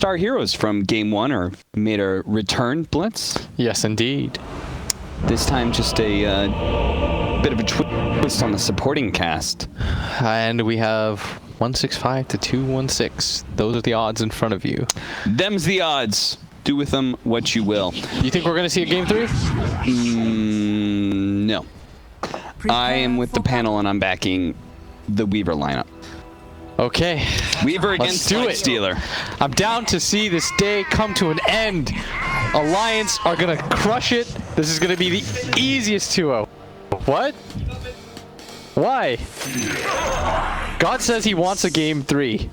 Star heroes from game one are made a return, Blitz. Yes, indeed. This time just a bit of a twist on the supporting cast. And we have 165 to 216. Those are the odds in front of you. Them's the odds. Do with them what you will. You think we're going to see a game 3? No. I am with the panel and I'm backing the Weaver lineup. Okay. Weaver against Light Stealer. I'm down to see this day come to an end. Alliance are going to crush it. This is going to be the easiest 2-0. What? Why? God says he wants a game 3.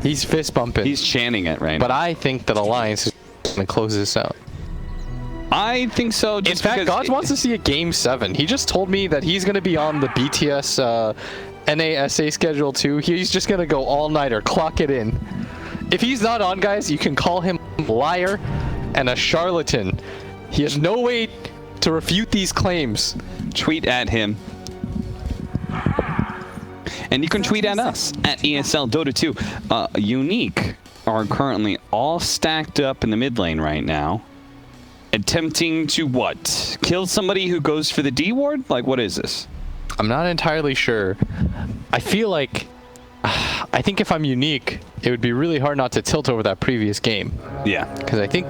He's fist bumping. He's chanting it right now. But I think that Alliance is going to close this out. I think so. In fact, God wants to see a game 7. He just told me that he's going to be on the BTS NASA schedule too. He's just going to go all-nighter, clock it in. If he's not on, guys, you can call him a liar and a charlatan. He has no way to refute these claims. Tweet at him. And you can tweet at us at ESL Dota 2. Unique are currently all stacked up in the mid lane right now. Attempting to what? Kill somebody who goes for the D ward? Like, what is this? I'm not entirely sure. I feel like... I think if I'm Unique, it would be really hard not to tilt over that previous game. Yeah. Because I think...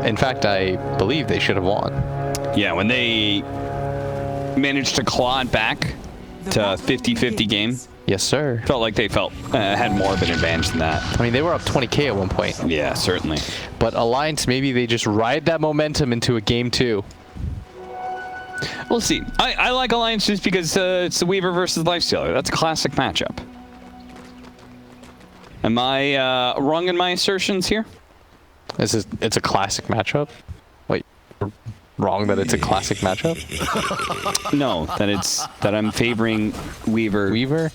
In fact, I believe they should have won. Yeah, when they managed to claw it back to a 50-50 game. Yes, sir. Felt like they had more of an advantage than that. I mean, they were up 20k at one point. Yeah, certainly. But Alliance, maybe they just ride that momentum into a game 2. We'll see. I like Alliance just because it's the Weaver versus Lifestealer. That's a classic matchup. Am I wrong in my assertions here? It's a classic matchup? Wait, wrong that it's a classic matchup? No, that I'm favoring Weaver. Weaver?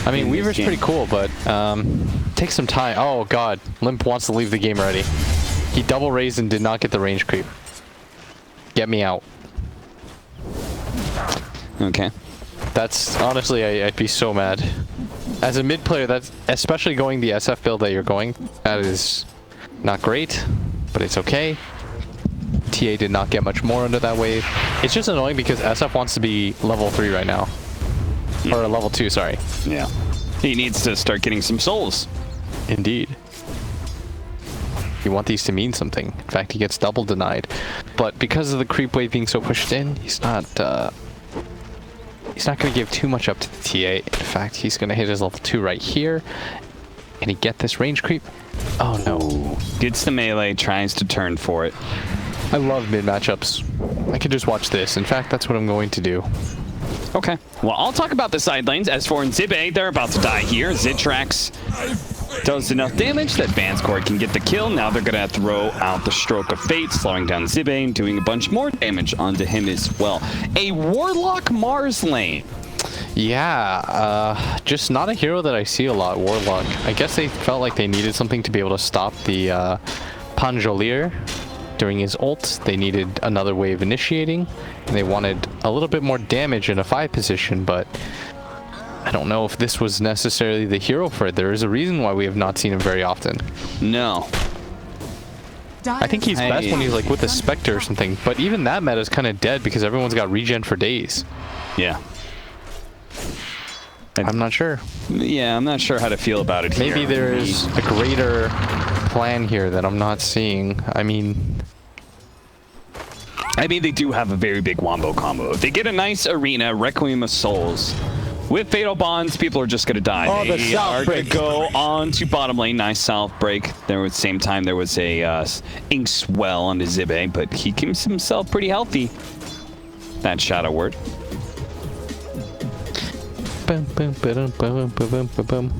I mean, Weaver's pretty cool, but take some time. Oh god, Limp wants to leave the game already. He double raised and did not get the range creep. Get me out. Okay. That's honestly, I'd be so mad. As a mid player, that's especially going the SF build that you're going, that is not great, but it's okay. TA did not get much more under that wave. It's just annoying because SF wants to be level 3 right now. Or level 2, sorry. Yeah. He needs to start getting some souls. Indeed. You want these to mean something. In fact, he gets double denied. But because of the creep wave being so pushed in, he's not going to give too much up to the TA. In fact, he's going to hit his level 2 right here. Can he get this range creep? Oh no. Gets the melee, tries to turn for it. I love mid matchups. I could just watch this. In fact, that's what I'm going to do. Okay. Well, I'll talk about the side lanes. As for Zibe, they're about to die here. Zitrax does enough damage that Vanscourt can get the kill. Now they're going to throw out the Stroke of Fate, slowing down Zibe and doing a bunch more damage onto him as well. A Warlock Mars lane. Yeah, just not a hero that I see a lot, Warlock. I guess they felt like they needed something to be able to stop the Panjolier during his ult. They needed another wave initiating, and they wanted a little bit more damage in a 5 position, but I don't know if this was necessarily the hero for it. There is a reason why we have not seen him very often. No. I think he's best when he's like with a Spectre or something, but even that meta is kind of dead because everyone's got regen for days. Yeah. I'm not sure. Yeah, I'm not sure how to feel about it Maybe here. there's a greater plan here that I'm not seeing. I mean, they do have a very big wombo combo. If they get a nice arena, Requiem of Souls, with Fatal Bonds, people are just going to die. Oh, the south break. break. Go on to bottom lane. Nice south break. There at the same time, there was a ink swell onto Zibe, but he keeps himself pretty healthy. That Shadow Word. boom, boom, boom, boom, boom, boom, boom.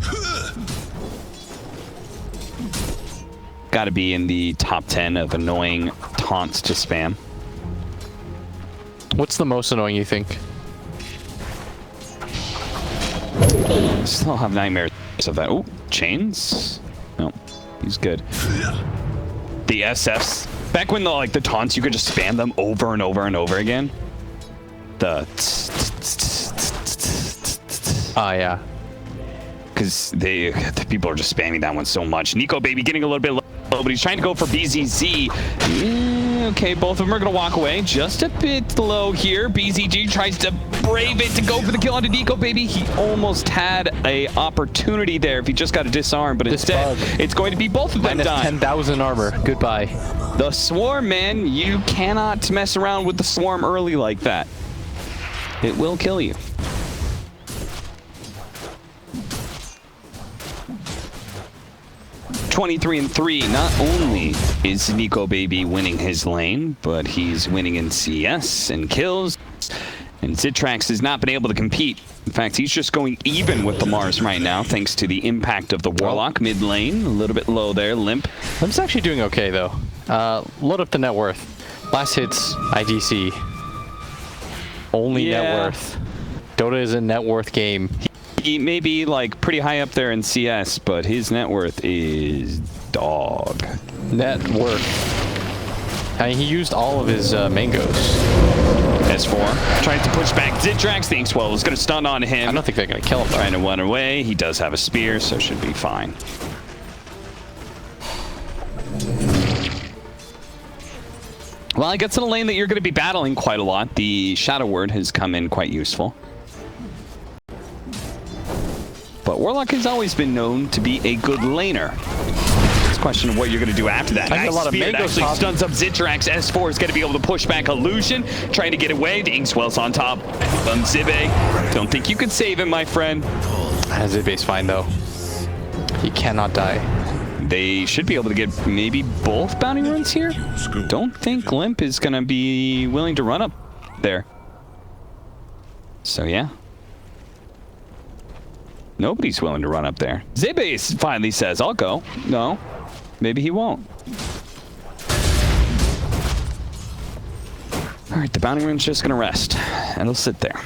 Got to be in the top 10 of annoying taunts to spam. What's the most annoying you think? Still have nightmares of that. Oh, chains? No, he's good. The SFs. Back when the taunts, you could just spam them over and over and over again. The Ah, yeah. because the people are just spamming that one so much. Nico Baby getting a little bit low, but he's trying to go for BZZ. Okay, both of them are going to walk away. Just a bit low here. BZG tries to brave it to go for the kill onto Nico Baby. He almost had a opportunity there if he just got a disarm, but instead it's going to be both of them dying. 10,000 armor. Goodbye. The Swarm, man. You cannot mess around with the Swarm early like that. It will kill you. (23-3). Not only is Nico Baby winning his lane, but he's winning in CS and kills. And Zitrax has not been able to compete. In fact, he's just going even with the Mars right now, thanks to the impact of the Warlock mid lane. A little bit low there, Limp. Limp's actually doing okay, though. Load up the net worth. Last hits, IGC. Only net worth. Dota is a net worth game. He may be like pretty high up there in CS, but his net worth is dog. Net worth. I mean, he used all of his mangoes. S4 trying to push back. Zitrax thinks, well, it's going to stun on him. I don't think they're going to kill him, though. Trying to run away. He does have a spear, so should be fine. Well, I guess in a lane that you're going to be battling quite a lot, the Shadow Word has come in quite useful. But Warlock has always been known to be a good laner. It's a question of what you're going to do after that. I got a lot of mango actually stuns up Zitrax. S4 is going to be able to push back Illusion, trying to get away. The Inkswell's on top. Zibe, don't think you can save him, my friend. Zibe's fine, though. He cannot die. They should be able to get maybe both bounty runs here. Don't think Limp is going to be willing to run up there. So, yeah. Nobody's willing to run up there. Zibe finally says, I'll go. No, maybe he won't. All right, the bounty run's just going to rest. It'll sit there.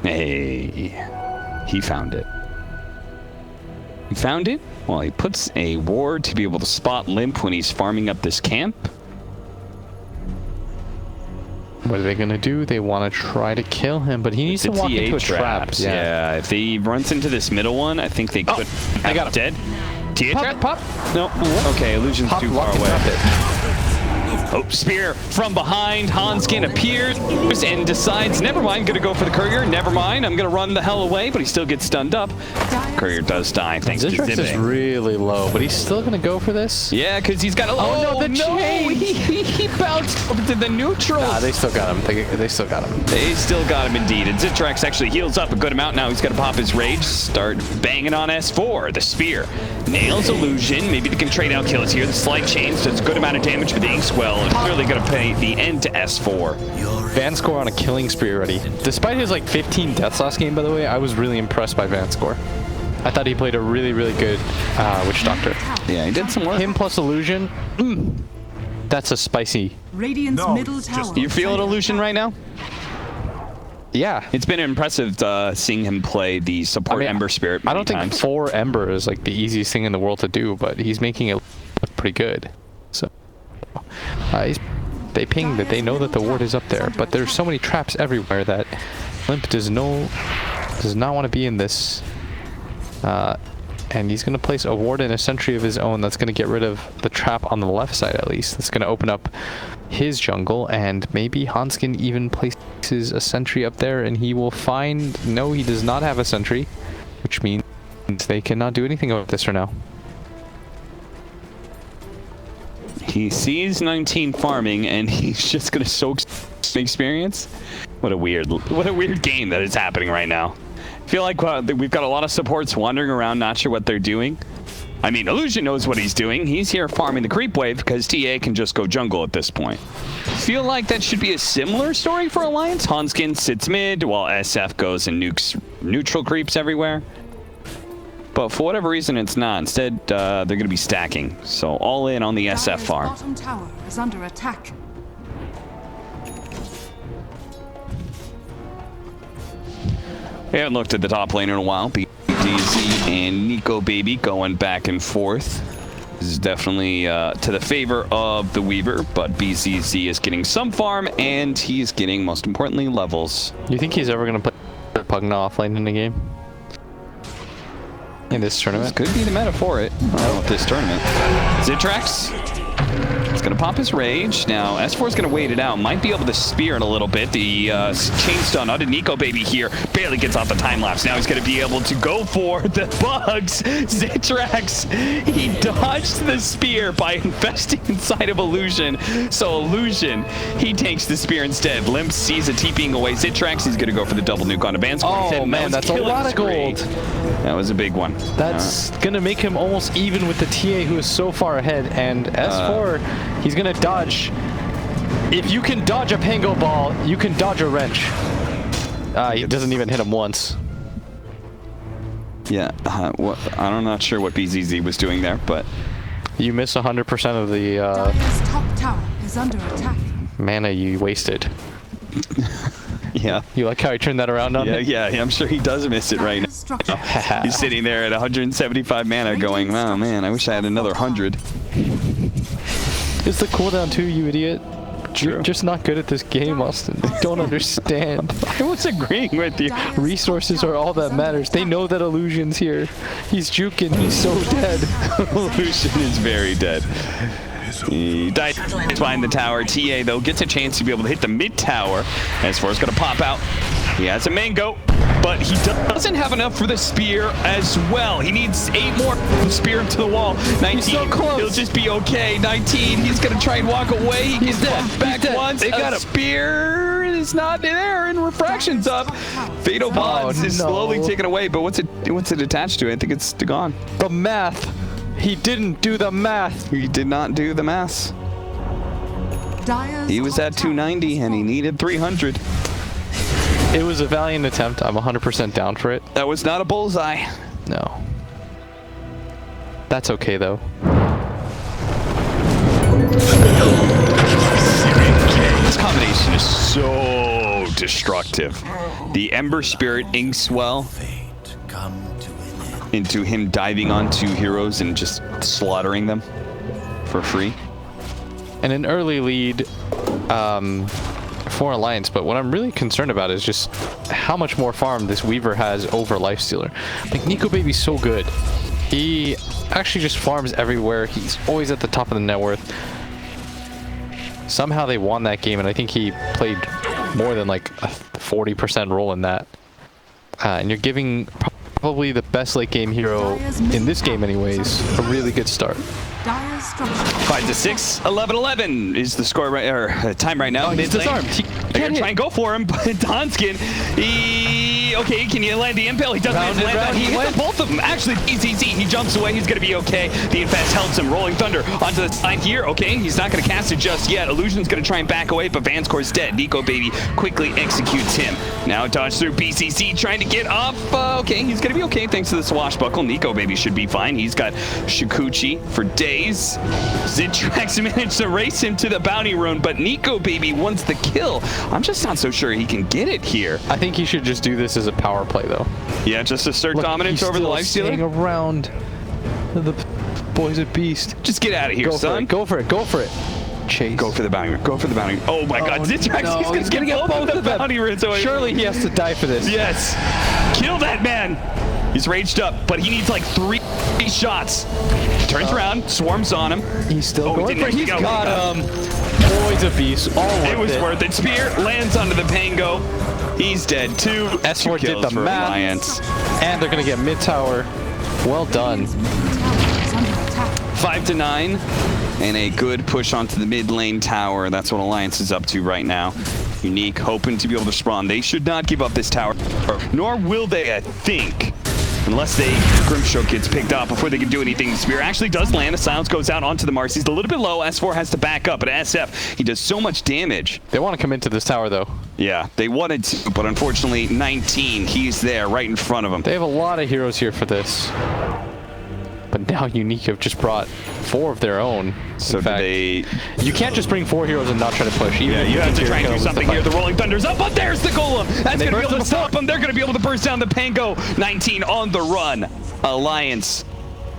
Hey, he found it. He found it? Well, he puts a ward to be able to spot Limp when he's farming up this camp. What are they going to do? They want to try to kill him, but he needs to walk into a trap. Yeah, if he runs into this middle one, I think they could. I got him. Dead. TA trap? Pop. No. Okay, Illusion's Pop, too far away. it. Oh, spear from behind. Hanskin appears and decides, never mind, gonna go for the courier. Never mind, I'm gonna run the hell away, but he still gets stunned up. Courier does die, thanks to Zitrax is Zibe. really low, but he's still gonna go for this? Yeah, because he's got a... Oh, no, the chain! He bounced over to the neutral. Nah, they still got him. They still got him. They still got him indeed. And Zitrax actually heals up a good amount. Now he's got to pop his rage. Start banging on S4. The spear nails Illusion. Maybe they can trade out kills here. The slight change does a good amount of damage for the Inkswell. And clearly going to pay the end to S4. Vanscore on a killing spree already. Despite his like 15 deaths last game, by the way, I was really impressed by Vanscore. I thought he played a really, really good Witch Doctor. Yeah, he did some work. Him plus Illusion. That's a spicy. Radiant's middle tower. You feel an Illusion right now? Yeah. It's been impressive seeing him play the support Ember Spirit. I don't think times. 4 Ember is like the easiest thing in the world to do, but he's making it look pretty good. So they ping that they know that the ward is up there, but there's so many traps everywhere that Limp does not want to be in this. And he's going to place a ward and a sentry of his own that's going to get rid of the trap on the left side at least. That's going to open up his jungle, and maybe Hanskin even places a sentry up there, and he will find... No, he does not have a sentry, which means they cannot do anything about this for now. He sees 19 farming, and he's just going to soak experience. What a weird game that is happening right now. I feel like we've got a lot of supports wandering around, not sure what they're doing. I mean, Illusion knows what he's doing. He's here farming the creep wave because TA can just go jungle at this point. Feel like that should be a similar story for Alliance. Hanskin sits mid while SF goes and nukes neutral creeps everywhere. But for whatever reason, it's not. Instead, they're going to be stacking. So all in on the SF farm. Bottom tower is under attack. We haven't looked at the top lane in a while. BDZ and Nico Baby going back and forth. This is definitely to the favor of the Weaver, but BZZ is getting some farm, and he's getting, most importantly, levels. You think he's ever going to put Pugna offlane in the game? In this tournament? This could be the meta for it. Oh, this tournament. Zitrax. He's going to pop his rage. Now, S4 is going to wait it out. Might be able to spear it a little bit. The chain stun onto Nico Baby here. Barely gets off the time lapse. Now he's going to be able to go for the bugs. Zitrax, he dodged the spear by investing inside of Illusion. So Illusion, he takes the spear instead. Limp sees a TPing away Zitrax. He's going to go for the double nuke on Advanced. Oh, man, that's a lot of gold. That was a big one. That's going to make him almost even with the TA, who is so far ahead. And S4, he's going to dodge. If you can dodge a Pango ball, you can dodge a wrench. He doesn't even hit him once. Yeah, I'm not sure what BZZ was doing there, but... You miss 100% of the Dire's top tower is under attack. mana you wasted. Yeah. You like how he turned that around on me? Yeah, I'm sure he does miss it right now. He's sitting there at 175 mana going, oh man, I wish I had another 100. It's the cooldown too, you idiot. True. You're just not good at this game, Austin. They don't understand. I was agreeing with you. Resources are all that matters. They know that Illusion's here. He's juking. He's so dead. Illusion is very dead. He died behind the tower. TA, though, gets a chance to be able to hit the mid tower. S4 is going to pop out. He has a mango, but he doesn't have enough for the spear as well. He needs 8 more to spear him to the wall. 19, he's so close. He'll just be okay. 19, he's going to try and walk away. He He's gets dead. bumped back He's dead. once. They got him. Spear is not there, and refraction's up. Fatal Bonds is slowly taken away, but what's it attached to? I think it's gone. The math. He didn't do the math. He did not do the math. He was at 290 and he needed 300. It was a valiant attempt. I'm 100% down for it. That was not a bullseye. No. That's okay, though. This combination is so destructive. The Ember Spirit Inkswell into him diving onto heroes and just slaughtering them for free. And an early lead for Alliance, but what I'm really concerned about is just how much more farm this Weaver has over Lifestealer. Like, Nico Baby's so good. He actually just farms everywhere. He's always at the top of the net worth. Somehow they won that game, and I think he played more than like a 40% role in that. And you're giving probably the best late game hero in this game anyways a really good start. 5 to 6, 11-11 is the score right, or time right now. Oh, he's disarmed. He They're gonna try and go for him, but Donskin, okay, can you land the impale? He doesn't land that. He hits both of them. Actually, easy. He jumps away. He's gonna be okay. The infest helps him. Rolling Thunder onto the side here. Okay, he's not gonna cast it just yet. Illusion's gonna try and back away, but Vanscore's dead. Nico Baby quickly executes him. Now dodge through BCC, trying to get up. Okay, he's gonna be okay thanks to the swashbuckle. Nico Baby should be fine. He's got Shikuchi for days. Zitrax managed to race him to the bounty rune, but Nico Baby wants the kill. I'm just not so sure he can get it here. I think he should just do this as a power play, though. Yeah, just assert dominance over the Lifestealer. Around the boy's a beast. Just get out of here, son. Go for it. Go for it. Chase. Go for the bounty rune. Go for the bounty rune. Oh my God, Zitrax! No, he's gonna get both of the bounty runes away. Surely he has to die for this. Yes. Kill that man. He's raged up, but he needs like 3 shots. Turns around, swarms on him. He's still going for it. He's got him. Boy's a beast. It was worth it. Spear lands onto the Pango. He's dead too. S4 did the math. Alliance. And they're gonna get mid tower. Well done. 5 to 9. And a good push onto the mid lane tower. That's what Alliance is up to right now. Unique, hoping to be able to spawn. They should not give up this tower, nor will they, I think. Unless Grimstroke gets picked up before they can do anything. The spear actually does land. The silence goes out onto the Mars. He's a little bit low. S4 has to back up, but SF, he does so much damage. They want to come into this tower, though. Yeah, they wanted to, but unfortunately, 19, he's there right in front of them. They have a lot of heroes here for this. But now Unique have just brought 4 of their own. So in fact, you can't just bring 4 heroes and not try to push. Yeah, you have to try and do something here. The Rolling Thunder's up, but there's the Golem. That's going to be able to stop them. They're going to be able to burst down the Pango. 19 on the run. Alliance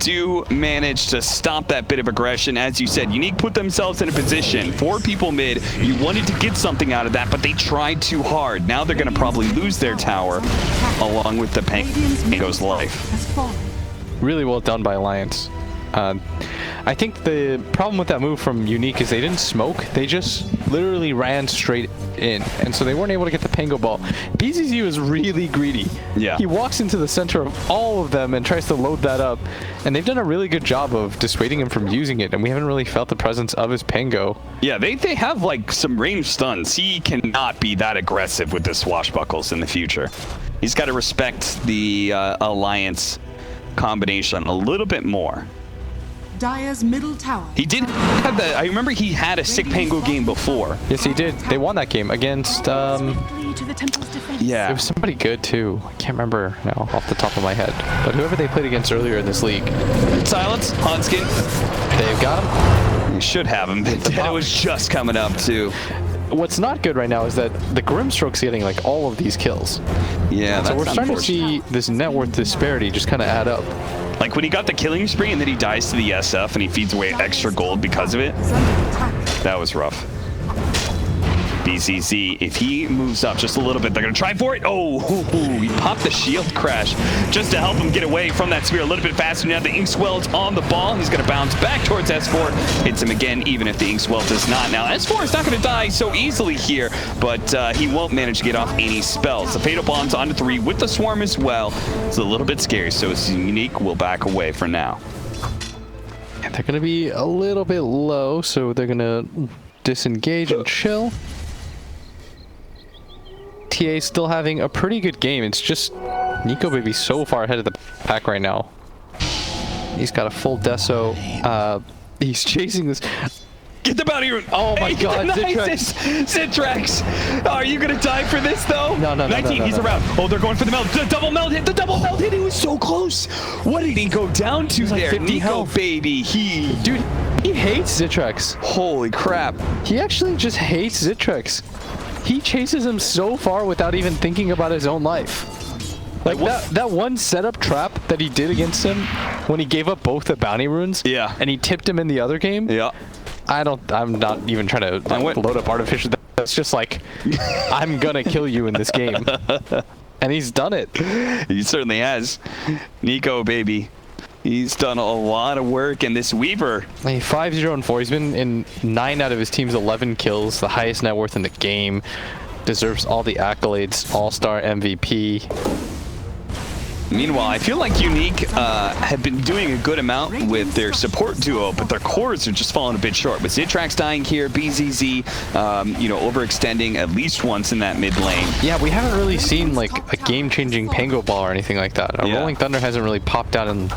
do manage to stop that bit of aggression. As you said, Unique put themselves in a position. 4 people mid. You wanted to get something out of that, but they tried too hard. Now they're going to probably lose their tower along with the Pango's life. Really well done by Alliance. I think the problem with that move from Unique is they didn't smoke. They just literally ran straight in. And so they weren't able to get the Pango ball. BZZ was really greedy. Yeah. He walks into the center of all of them and tries to load that up. And they've done a really good job of dissuading him from using it. And we haven't really felt the presence of his Pango. Yeah, they have like some range stuns. He cannot be that aggressive with the swashbuckles in the future. He's got to respect the Alliance combination a little bit more. Dire's middle tower. He did have that. I remember he had a sick Pango game before. Yes, he did. They won that game against, yeah. It was somebody good too. I can't remember now off the top of my head. But whoever they played against earlier in this league. Silence, Hanskin. They've got him. You should have him. It was just coming up too. What's not good right now is that the Grimstroke's getting like all of these kills. Yeah, that's so we're starting to see this net worth disparity just kind of add up. Like when he got the killing spree and then he dies to the SF and he feeds away extra gold because of it. That was rough. BCC, if he moves up just a little bit, they're going to try for it. Oh, he popped the shield crash just to help him get away from that spear a little bit faster. Now the Inkswell's on the ball. He's going to bounce back towards S4. Hits him again, even if the Inkswell does not. Now S4 is not going to die so easily here, but he won't manage to get off any spells. The Fatal Bomb's onto 3 with the Swarm as well. It's a little bit scary, so it's Unique will back away for now. They're going to be a little bit low, so they're going to disengage and chill. TA still having a pretty good game. It's just Nico Baby so far ahead of the pack right now. He's got a full deso. He's chasing this. Get the bounty rune. Oh my god, Zitrax. Are you gonna die for this though? No. 19, he's around. Oh, they're going for the melt. The double melt hit. The double melt hit. He was so close. What did he go down to there? Like Nico health. Baby. Dude, he hates Zitrax. Holy crap. He actually just hates Zitrax. He chases him so far without even thinking about his own life. Like that one setup trap that he did against him when he gave up both the bounty runes. Yeah. And he tipped him in the other game. Yeah. I'm not even trying to load up artificial. That's just like, I'm gonna kill you in this game. And he's done it. He certainly has. Nico Baby. He's done a lot of work, and this Weaver. 5-0-4. He's been in 9 out of his team's 11 kills, the highest net worth in the game. Deserves all the accolades, all-star MVP. Meanwhile, I feel like Unique have been doing a good amount with their support duo, but their cores are just falling a bit short. With Zitrax dying here, BZZ, overextending at least once in that mid lane. Yeah, we haven't really seen like a game-changing Pango ball or anything like that. Rolling Thunder hasn't really popped out and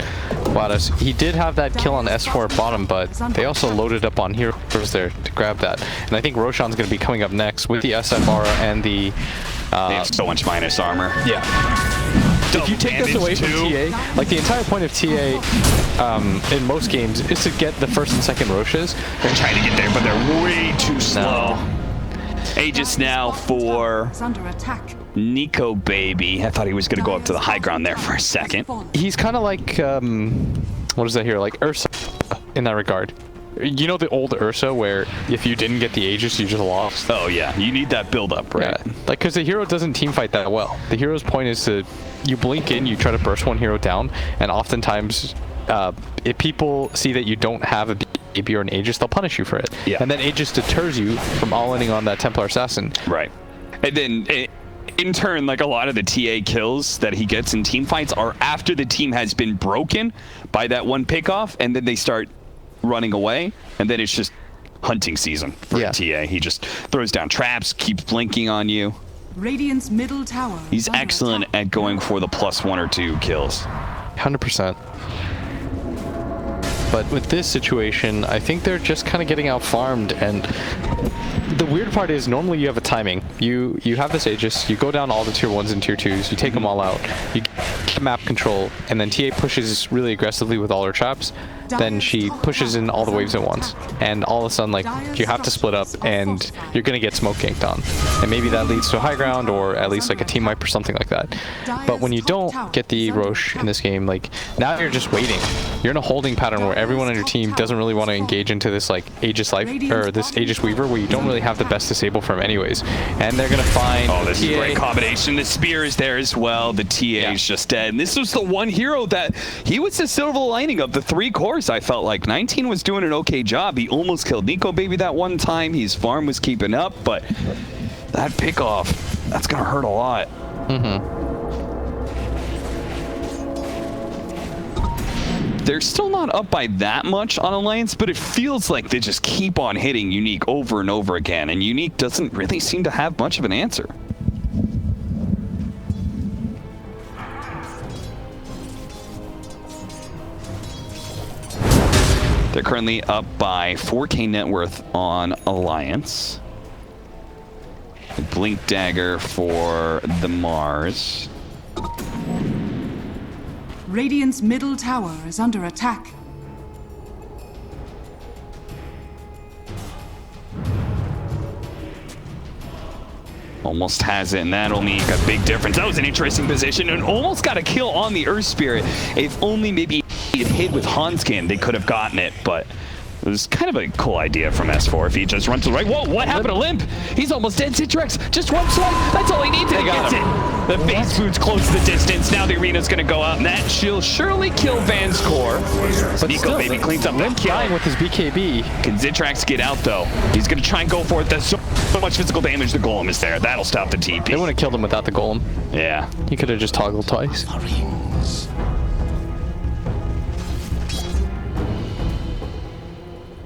wowed us. He did have that kill on S4 at bottom, but they also loaded up on heroes there to grab that. And I think Roshan's going to be coming up next with the SFR and the... they have so much minus armor. Yeah. If you take this away from TA, like the entire point of TA in most games is to get the first and second Roches. They're trying to get there, but they're way too slow. Aegis now for Nico Baby. I thought he was going to go up to the high ground there for a second. He's kind of like, what is that here? Like Ursa in that regard. You know the old Ursa where if you didn't get the Aegis, you just lost? Oh yeah, you need that build up, right? Yeah. Like, because the hero doesn't team fight that well. The hero's point is to, you blink in, you try to burst one hero down, and oftentimes if people see that you don't have a BB or an Aegis, they'll punish you for it. Yeah. And then Aegis deters you from all-inning on that Templar Assassin. Right. And then in turn, like a lot of the TA kills that he gets in team fights are after the team has been broken by that one pickoff, and then they start running away, and then it's just hunting season for TA. He just throws down traps, keeps blinking on you. Radiant's middle tower. He's excellent at going for the +1 or 2 kills. 100%. But with this situation, I think they're just kind of getting out farmed, and the weird part is normally you have a timing. You have this Aegis, you go down all the tier 1s and tier 2s, you take them all out, you get map control, and then TA pushes really aggressively with all her traps, then she pushes in all the waves at once. And all of a sudden, like, you have to split up and you're going to get smoke ganked on. And maybe that leads to a high ground or at least like a team wipe or something like that. But when you don't get the Roche in this game, like, now you're just waiting. You're in a holding pattern where everyone on your team doesn't really want to engage into this like Aegis Life or this Aegis Weaver where you don't really have the best disable for him anyways. And they're going to find this is a great combination. The spear is there as well. The TA is just dead. And this was the one hero that he was the silver lining of the 3 cores. I felt like 19 was doing an okay job. He almost killed Nico Baby that one time. His farm was keeping up, but that pick off, that's gonna hurt a lot. They're still not up by that much on Alliance, but it feels like they just keep on hitting Unique over and over again, and Unique doesn't really seem to have much of an answer. They're currently up by 4K net worth on Alliance. Blink Dagger for the Mars. Radiant's middle tower is under attack. Almost has it, and that'll make a big difference. That was an interesting position, and almost got a kill on the Earth Spirit. If only maybe he had hit with Hanskin, they could have gotten it, but it was kind of a cool idea from S4 if he just runs to the right. Whoa, what happened to Limp? He's almost dead. Citrix, just one swipe. That's all he needs, and he gets it. The face boots close the distance. Now the arena's going to go out, and that she'll surely kill Van's core. But Nico Baby cleans up Limp the kill. dying with his BKB. Can Zitrax get out, though? He's going to try and go for it. There's so much physical damage. The golem is there. That'll stop the TP. They wouldn't have killed him without the golem. Yeah. He could have just toggled twice.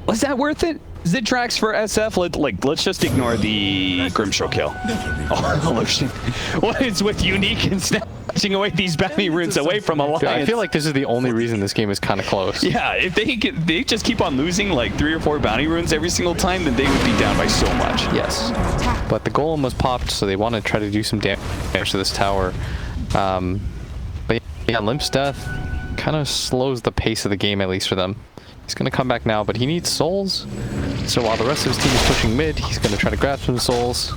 Was that worth it? Zitrax for SF? Let's just ignore the Grimshaw kill. Oh, Illusion. What is with Unique and snatching away these bounty runes away from Alliance? Dude, I feel like this is the only reason this game is kind of close. Yeah, if they just keep on losing like 3 or 4 bounty runes every single time, then they would be down by so much. Yes. But the golem was popped, so they want to try to do some damage to this tower. But yeah, Limp's death kind of slows the pace of the game, at least for them. He's going to come back now, but he needs souls. So while the rest of his team is pushing mid, he's going to try to grab some souls.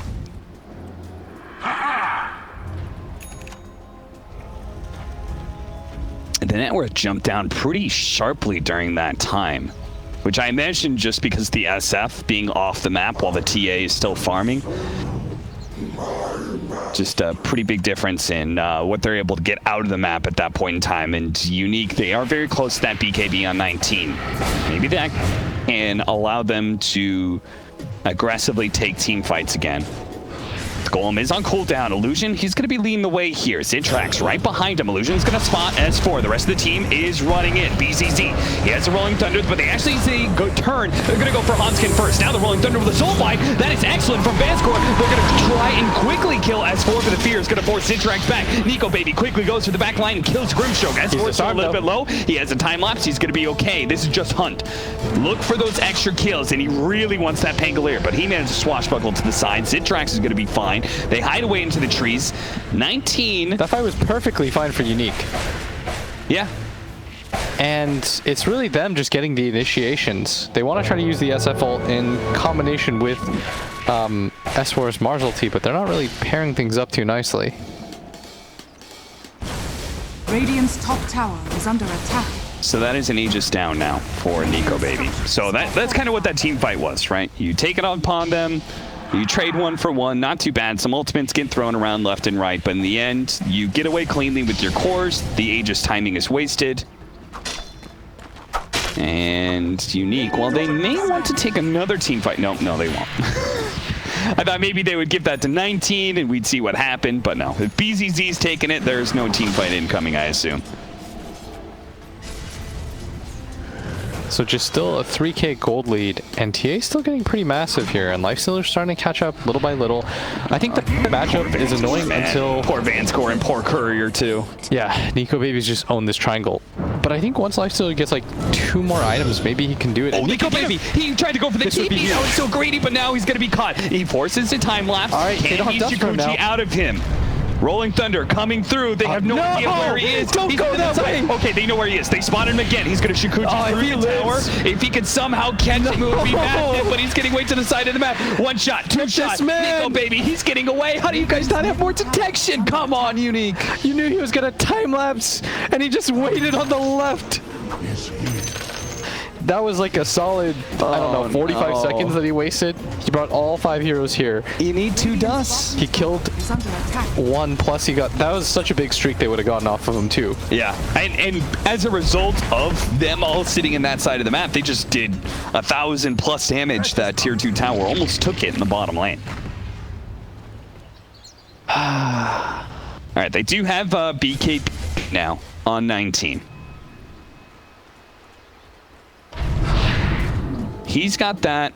The net worth jumped down pretty sharply during that time, which I imagine just because the SF being off the map while the TA is still farming. Just a pretty big difference in what they're able to get out of the map at that point in time. And Unique, they are very close to that BKB on 19. Maybe that can allow them to aggressively take team fights again. The Golem is on cooldown. Illusion, he's going to be leading the way here. Zitrax right behind him. Illusion's going to spot S4. The rest of the team is running in. BZZ, he has a Rolling Thunder, but they actually say go turn. They're going to go for Hanskin first. Now the Rolling Thunder with a Soulblight. That is excellent from Vanscore. They're going to try and quickly kill S4 for the fear. It's going to force Zitrax back. Nico Baby quickly goes to the back line and kills Grimstroke. S4 is a little bit low. He has a time lapse. He's going to be okay. This is just Hunt. Look for those extra kills, and he really wants that Pangolier, but he managed to swashbuckle to the side. Zitrax is going to be fine. They hide away into the trees. 19. That fight was perfectly fine for Unique. Yeah. And it's really them just getting the initiations. They want to try to use the SF ult in combination with S4's Mars ulti, but they're not really pairing things up too nicely. Radiant's top tower is under attack. So that is an Aegis down now for Nico Baby. So that's kind of what that team fight was, right? You take it upon them. You trade 1 for 1, not too bad. Some ultimates get thrown around left and right, but in the end, you get away cleanly with your cores. The Aegis timing is wasted. And Unique, well, they may want to take another team fight. No, they won't. I thought maybe they would give that to 19 and we'd see what happened, but no. If BZZ's taking it, there's no team fight incoming, I assume. So just still a 3k gold lead, and TA's still getting pretty massive here, and Lifestealer's starting to catch up little by little. I think the matchup is annoying until... Poor Vanscore and poor Courier, too. Yeah, Nico Baby's just owned this triangle. But I think once Lifestealer gets like 2 more items, maybe he can do it. Oh, Nico Baby! He tried to go for the TP. That was so greedy, but now he's going to be caught. He forces a time lapse. All right, they don't have dust for him now. Out of him. Rolling Thunder coming through. They have no idea where he is. Don't go that way. Okay, they know where he is. They spotted him again. He's going to Shikuchi through the tower. If he can somehow catch him, it would be massive, but he's getting way to the side of the map. One shot, two shots. Nico, baby, he's getting away. How do you guys not have more detection? Come on, Unique. You knew he was going to time lapse, and he just waited on the left. That was like a solid, I don't know, 45 seconds that he wasted. He brought all 5 heroes here. You need 2 dusts. He killed 1, plus he got, that was such a big streak they would have gotten off of him too. Yeah, and as a result of them all sitting in that side of the map, they just did 1,000+ damage. That tier 2 tower almost took it in the bottom lane. All right, they do have BKB now on 19. He's got that.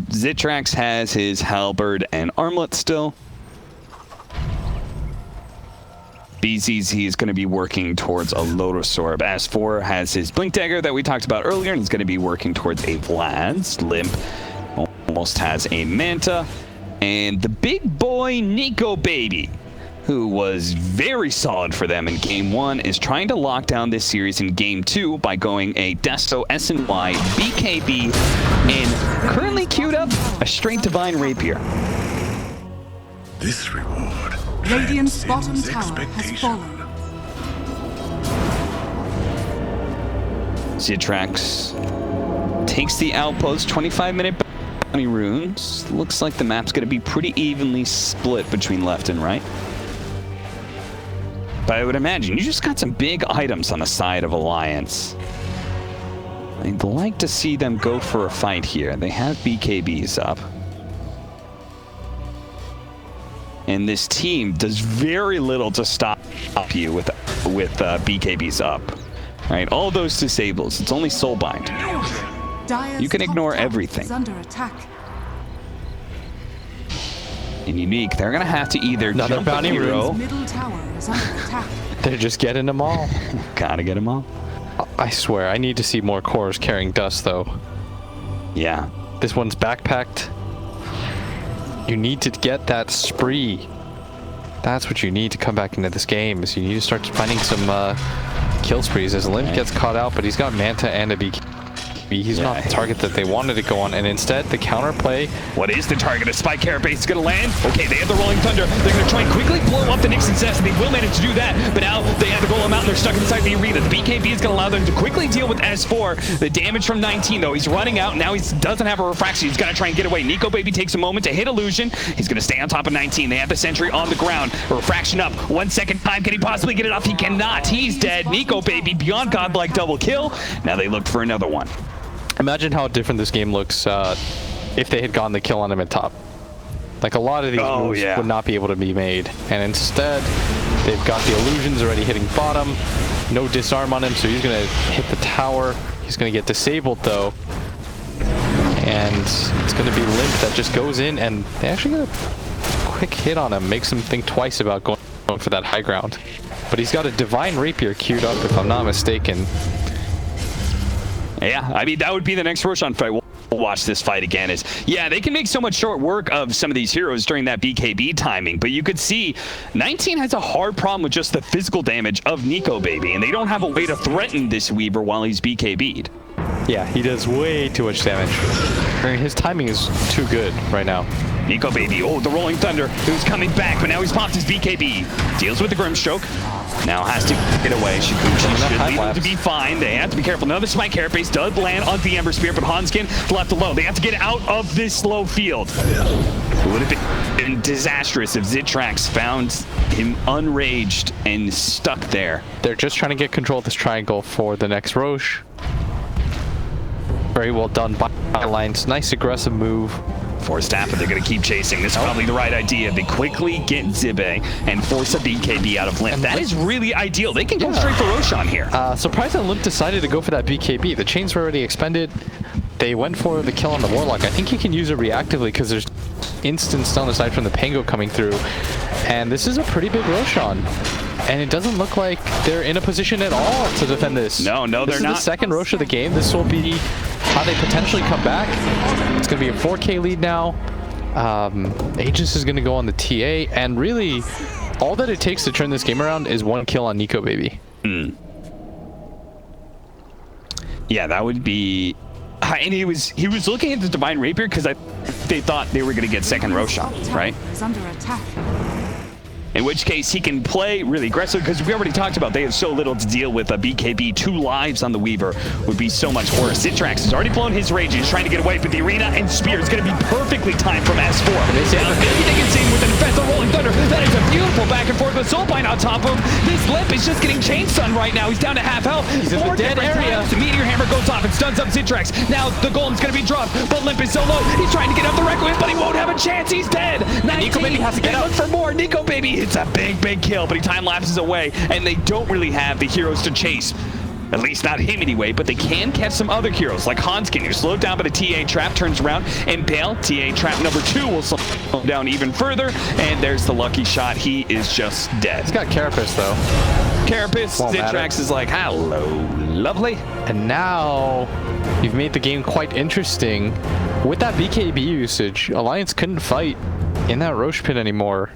Zitrax has his halberd and armlet still. BZZ is going to be working towards a Lotus Orb. S4 has his Blink Dagger that we talked about earlier, and he's going to be working towards a Vlad's. Limp almost has a Manta. And the big boy Nico Baby, who was very solid for them in Game 1, is trying to lock down this series in Game 2 by going a Desto SNY BKB and currently queued up a straight Divine Rapier. This reward Radiant's bottom tower has fallen. Zitrax takes the outpost, 25-minute bounty runes. Looks like the map's going to be pretty evenly split between left and right. But I would imagine you just got some big items on the side of Alliance. I'd like to see them go for a fight here. They have BKBs up. And this team does very little to stop you with BKBs up. All right, all those disables. It's only Soulbind. You can ignore everything. Under attack. In Unique, they're gonna have to either Another jump bounty a hero. Middle tower is under attack. They're just getting them all. Gotta get them all. I swear, I need to see more cores carrying dust though. Yeah. This one's backpacked. You need to get that spree. That's what you need to come back into this game, is you need to start finding some kill sprees. As Limp gets caught out, but he's got Manta and a BKB. He's not the target that they wanted to go on, and instead the counterplay. What is the target? A Spike Carapace is going to land. Okay, they have the Rolling Thunder. They're going to try and quickly blow up the Nixon's nest, and they will manage to do that. But now they have to roll him out, and they're stuck inside the arena. The BKB is going to allow them to quickly deal with S4. The damage from 19, though. He's running out. Now he doesn't have a refraction. He's got to try and get away. Nico Baby takes a moment to hit Illusion. He's going to stay on top of 19. They have the Sentry on the ground. A refraction up. 1 second time. Can he possibly get it off? He cannot. He's dead. Nico Baby beyond godlike double kill. Now they look for another one. Imagine how different this game looks if they had gotten the kill on him at top. Like, a lot of these moves would not be able to be made. And instead, they've got the illusions already hitting bottom. No disarm on him, so he's going to hit the tower. He's going to get disabled, though. And it's going to be Limp that just goes in, and they actually get a quick hit on him. Makes him think twice about going for that high ground. But he's got a Divine Rapier queued up, if I'm not mistaken. Yeah, I mean, that would be the next Roshan fight. We'll watch this fight again. Yeah, they can make so much short work of some of these heroes during that BKB timing, but you could see 19 has a hard problem with just the physical damage of Nico Baby, and they don't have a way to threaten this Weaver while he's BKB'd. Yeah, he does way too much damage. I mean, his timing is too good right now. Nico Baby, oh, the Rolling Thunder, who's coming back, but now he's popped his BKB. Deals with the Grimstroke. Now has to get away. Shikuchi should lead them to be fine. They have to be careful. Another Spike Carapace does land on the Ember Spear, but Hanskin left alone. They have to get out of this slow field. It would have been disastrous if Zitrax found him unraged and stuck there. They're just trying to get control of this triangle for the next Roche. Very well done by Alliance. Nice aggressive move. Force staff, but they're going to keep chasing. This is probably the right idea. They quickly get Zibe and force a BKB out of Limp. That is really ideal. They can go straight for Roshan here. Surprised that Limp decided to go for that BKB. The chains were already expended. They went for the kill on the Warlock. I think he can use it reactively because there's instant stun aside from the Pango coming through. And this is a pretty big Roshan. And it doesn't look like they're in a position at all to defend this. No, they're not. This is the second Roche of the game. This will be how they potentially come back. It's going to be a 4K lead now. Aegis is going to go on the TA, and really, all that it takes to turn this game around is one kill on Nico Baby. Yeah, that would be... And he was looking at the Divine Rapier because they thought they were going to get second Roshan, right? Is under attack. In which case, he can play really aggressive because we already talked about they have so little to deal with. A BKB, 2 lives on the Weaver would be so much worse. Zitrax has already blown his rage. He's trying to get away, but the Arena and Spear is going to be perfectly timed from S4. Everything is seen with the defense of Rolling Thunder. That is a beautiful back and forth with Soulbind on top of him. This Limp is just getting chain stun right now. He's down to half health. He's in the dead area. The Meteor Hammer goes off and stuns up Zitrax. Now the Golem's going to be dropped, but Limp is so low. He's trying to get up the Requiem, but he won't have a chance. He's dead. Nico Baby has to get up for more. Nico Baby hits a big kill, but he time lapses away, and they don't really have the heroes to chase. At least not him anyway, but they can catch some other heroes, like Hanskin, who's slowed down by the TA trap, turns around, and Bale, TA trap number 2, will slow him down even further, and there's the lucky shot. He is just dead. He's got Carapace, though. Carapace, Zitrax is like, hello, lovely. And now, you've made the game quite interesting. With that BKB usage, Alliance couldn't fight in that Roche pit anymore.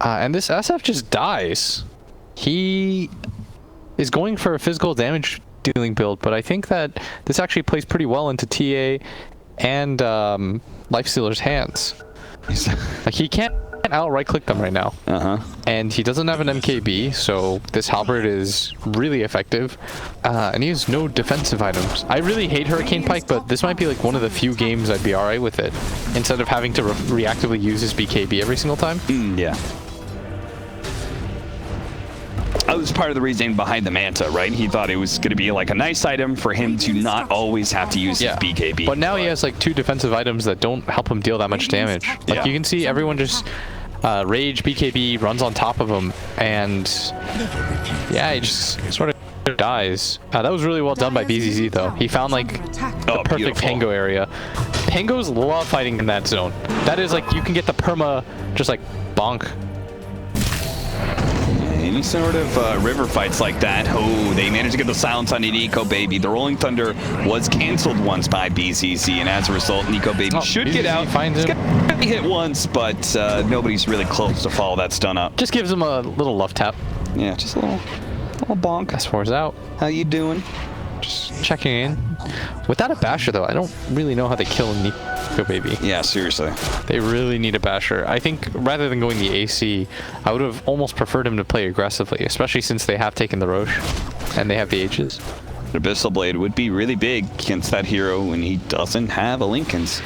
And this SF just dies. He is going for a physical damage dealing build, but I think that this actually plays pretty well into TA and Lifestealer's hands. Like, he can't out right click them right now. And he doesn't have an MKB, so this halberd is really effective. And he has no defensive items. I really hate Hurricane Pike, but this might be like one of the few games I'd be alright with it, instead of having to reactively use his BKB every single time. Yeah. That was part of the reasoning behind the Manta, right? He thought it was going to be like a nice item for him to not always have to use his BKB. But now he has like 2 defensive items that don't help him deal that much damage. Like, you can see everyone just rage BKB, runs on top of him, and yeah, he just sort of dies. That was really well done by BZZ though. He found like the perfect Pango area. Pangos love fighting in that zone. That is like, you can get the perma just like bonk. Any sort of river fights like that, oh, they managed to get the silence on Nico Baby. The Rolling Thunder was canceled once by BZZ, and as a result, Nico Baby should get out. Finds him. He hit once, but nobody's really close to follow that stun up. Just gives him a little love tap. Yeah, just a little bonk. S4's out. How you doing? Just checking in. Without a basher, though, I don't really know how they kill Nico Baby. Yeah, seriously. They really need a basher. I think rather than going the AC, I would have almost preferred him to play aggressively, especially since they have taken the Roche and they have the H's. The Abyssal Blade would be really big against that hero when he doesn't have a Lincoln's.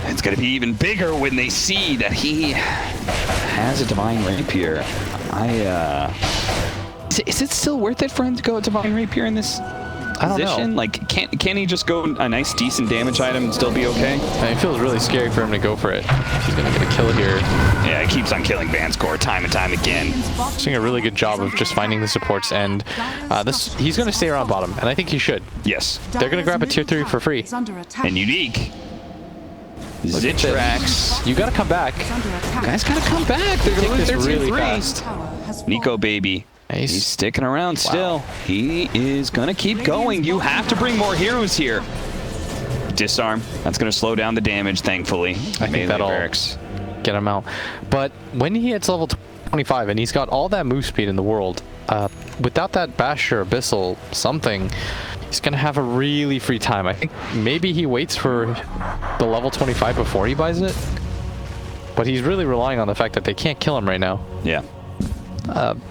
It's going to be even bigger when they see that he has a Divine Rapier. Is it still worth it for him to go Divine Rapier in this position? Like, can he just go a nice, decent damage item and still be okay? It feels really scary for him to go for it. He's going to get a kill here. Yeah, he keeps on killing Vanscore time and time again. He's doing a really good job of just finding the supports, and he's going to stay around bottom, and I think he should. Yes. They're going to grab a tier 3 for free. And Unique. Zitrax. You got to come back. Guys got to come back. They're going to lose their really tier 3. fast. Nico Baby. Nice. He's sticking around still. He is going to keep going. You have to bring more heroes here. Disarm. That's going to slow down the damage, thankfully. I think that'll get him out. But when he hits level 25 and he's got all that move speed in the world, without that Basher, Abyssal, something, he's going to have a really free time. I think maybe he waits for the level 25 before he buys it. But he's really relying on the fact that they can't kill him right now. Yeah.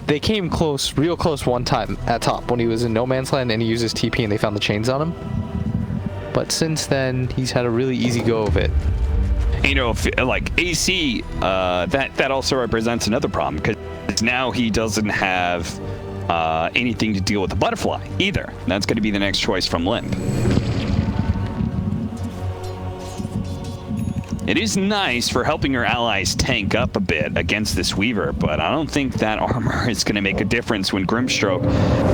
They came close, real close one time at top when he was in No Man's Land and he used his TP and they found the chains on him. But since then, he's had a really easy go of it. You know, like AC, that also represents another problem because now he doesn't have anything to deal with the butterfly either. That's going to be the next choice from Limp. It is nice for helping your allies tank up a bit against this Weaver, but I don't think that armor is going to make a difference when Grimstroke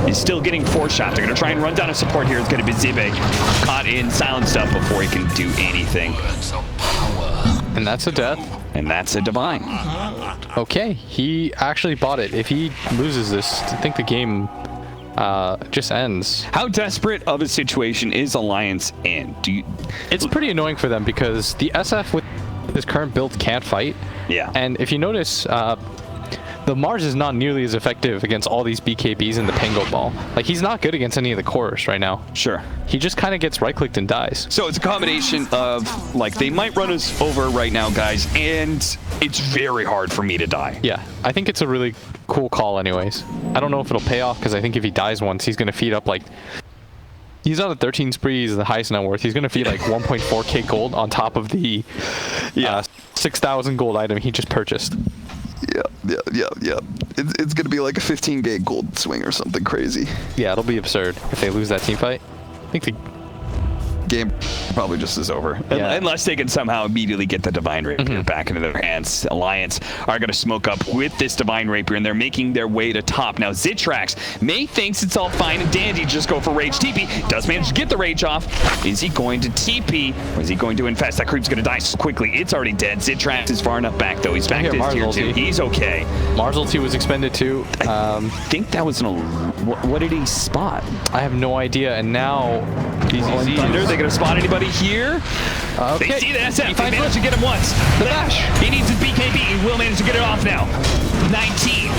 is still getting 4 shots. They're going to try and run down a support here. It's going to be Zibe caught in silenced up before he can do anything. And that's a death. And that's a Divine. Okay, he actually bought it. If he loses this, I think the game just ends. How desperate of a situation is Alliance in? It's pretty annoying for them because the SF with his current build can't fight. Yeah. And if you notice, the Mars is not nearly as effective against all these BKBs in the Pango Ball. Like, he's not good against any of the cores right now. Sure. He just kind of gets right-clicked and dies. So it's a combination of, like, they might run us over right now, guys, and it's very hard for me to die. Yeah, I think it's a really cool call anyways. I don't know if it'll pay off, because I think if he dies once, he's going to feed up, like... He's on a 13 spree, he's the highest net worth. He's going to feed, like, 1.4k gold on top of the 6,000 gold item he just purchased. Yeah. It's gonna be like a 15k gold swing or something crazy. Yeah, it'll be absurd if they lose that team fight. I think the Game probably just is over. Yeah. Unless they can somehow immediately get the Divine Rapier back into their hands. Alliance are going to smoke up with this Divine Rapier, and they're making their way to top. Now, Zitrax May thinks it's all fine and dandy, just go for Rage TP. Does manage to get the Rage off. Is he going to TP, or is he going to infest? That creep's going to die so quickly. It's already dead. Zitrax is far enough back, though. He's back to his tier 2. He's okay. Mars ulti was expended too. I think that was what did he spot? I have no idea, and now DZZ. Thunder, they going to spot anybody here? Okay. They see the SF. They managed to get him once. The dash. He needs his BKB. He will manage to get it off now. 19.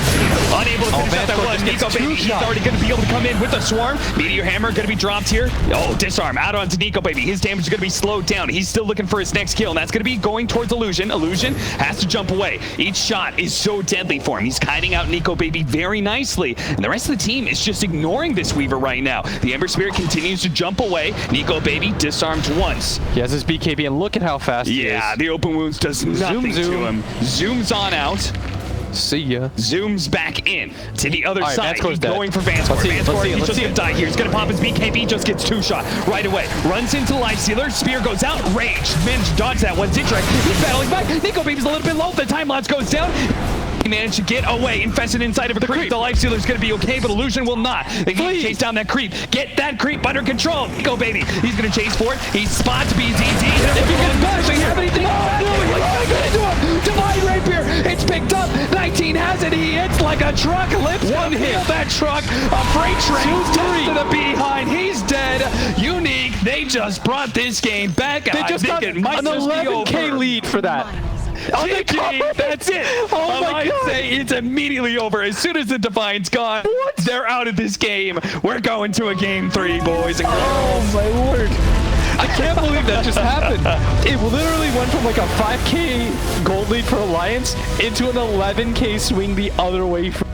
Unable to finish out that one. Nico Baby, he's already going to be able to come in with a swarm. Meteor Hammer going to be dropped here. Oh, disarm out onto Nico Baby. His damage is going to be slowed down. He's still looking for his next kill, and that's going to be going towards Illusion. Illusion has to jump away. Each shot is so deadly for him. He's kiting out Nico Baby very nicely, and the rest of the team is just ignoring this Weaver right now. The Ember Spirit continues to jump away. Nico Baby disarmed once. He has his BKB, and look at how fast he is. Yeah, the open wounds does nothing to him. Zooms on out. See ya. Zooms back in to the other side. He's going for Vanscore. Vanscore, he's just going to die here. He's going to pop his BKB, just gets 2-shot right away. Runs into the Life Stealer. Spear goes out. Rage. Managed to dodge that one. Zitrax, he's battling back. Nico Baby's a little bit low. The time lapse goes down. He managed to get away, infested inside of a creep. The Life Stealer is going to be okay, but Illusion will not. They need to chase down that creep. Get that creep under control. Nico Baby, he's going to chase for it. He spots BZZ. If he gets back, they have anything. Divine Rapier, it's picked up. 19 has it. He hits like a truck. Lips one hit. That truck, a freight train to the behind. He's dead. Unique. They just brought this game back. They just got an 11k lead for that. On the game, that's it. Oh my God. Say it's immediately over. As soon as the Divine's gone, they're out of this game. We're going to a game 3, boys and girls. Oh my lord. I can't believe that just happened. It literally went from like a 5k gold lead for Alliance into an 11k swing the other way for